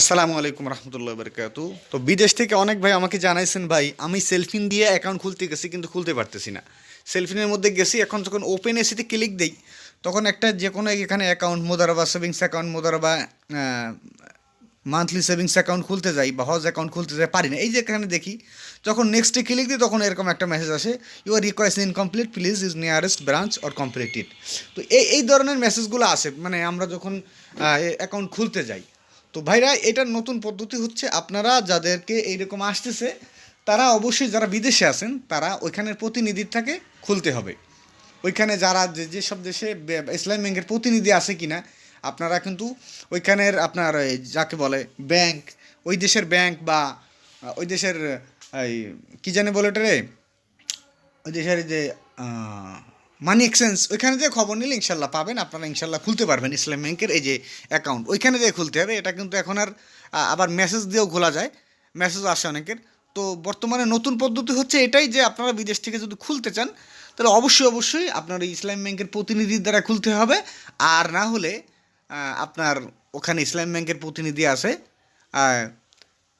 আসসালামু আলাইকুম রহমতুল্লাহ বরকাতু। তো বিদেশ থেকে অনেক ভাই আমাকে জানাইছেন, ভাই আমি সেলফিন দিয়ে অ্যাকাউন্ট খুলতে গেছি কিন্তু খুলতে পারতেছি না। সেলফিনের মধ্যে গেছি, এখন যখন ওপেন এসিতে ক্লিক দেই তখন একটা যে কোনো এখানে অ্যাকাউন্ট মোদারাবা সেভিংস অ্যাকাউন্ট মোদারাবা মান্থলি সেভিংস অ্যাকাউন্ট খুলতে যাই বা হজ অ্যাকাউন্ট খুলতে যাই, পারি না। এই যে এখানে দেখি, যখন নেক্সটে ক্লিক দিই তখন এরকম একটা মেসেজ আসে, your request incomplete, please is nearest branch or complete it. তো এই ধরনের মেসেজগুলো আসে মানে আমরা যখন অ্যাকাউন্ট খুলতে যাই। তো ভাইরা, এটার নতুন পদ্ধতি হচ্ছে, আপনারা যাদেরকে এইরকম আসতেছে তারা অবশ্যই, যারা বিদেশে আছেন তারা ওইখানের প্রতিনিধিটাকে খুলতে হবে। ওইখানে যারা যেসব দেশে ইসলাম ব্যাংকের প্রতিনিধি আছে কিনা, আপনারা কিন্তু ওইখানের আপনার যাকে বলে ব্যাংক, ওই দেশের ব্যাংক বা ওই দেশের এই কী জানে বলে ওটা রে, ওই দেশের যে মানি এক্সচেঞ্জ, ওইখানে যে খবর নিলে ইনশাল্লাহ পাবেন, আপনারা ইনশাল্লাহ খুলতে পারবেন ইসলাম ব্যাংকের এই যে অ্যাকাউন্ট, ওইখানে যেয়ে খুলতে হবে। এটা কিন্তু এখন আর আবার মেসেজ দিয়েও খোলা যায়, মেসেজ আসে অনেকের। তো বর্তমানে নতুন পদ্ধতি হচ্ছে এটাই, যে আপনারা বিদেশ থেকে যদি খুলতে চান তাহলে অবশ্যই আপনার এই ইসলাম ব্যাংকের প্রতিনিধির দ্বারা খুলতে হবে। আর না হলে আপনার ওখানে ইসলাম ব্যাংকের প্রতিনিধি আছে,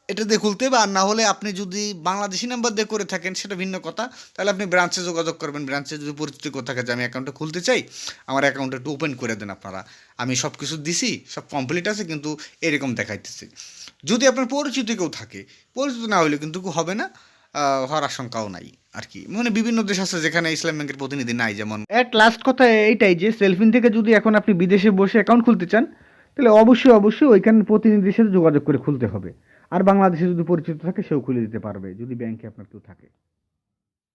এটা দিয়ে খুলতে হবে। আর না হলে আপনি যদি বাংলাদেশি নাম্বার দিয়ে করে থাকেন সেটা ভিন্ন কথা, তাহলে আপনি ব্রাঞ্চে যোগাযোগ করবেন। ব্রাঞ্চে যদি পরিচিত কেউ থাকে যে আমি অ্যাকাউন্টটা খুলতে চাই, আমার অ্যাকাউন্টটা একটু ওপেন করে দেন আপনারা, আমি সব কিছু দিছি, সব কমপ্লিট আছে, কিন্তু এরকম দেখাইতেছে। যদি আপনার পরিচিত কেউ থাকে, পরিচিত না হলে কিন্তু হবে না, হওয়ার আশঙ্কাও নাই আর কি। মানে বিভিন্ন দেশ আছে যেখানে ইসলাম ব্যাংকের প্রতিনিধি নাই, যেমন এট লাস্ট কথা এইটাই যে সেলফিন থেকে যদি এখন আপনি বিদেশে বসে অ্যাকাউন্ট খুলতে চান তাহলে অবশ্যই ওইখানে প্রতিনিধির সাথে যোগাযোগ করে খুলতে হবে। আর বাংলাদেশে যদি পরিচিত থাকে সেও খুলে দিতে পারবে যদি ব্যাংকে আপনার কেউ থাকে।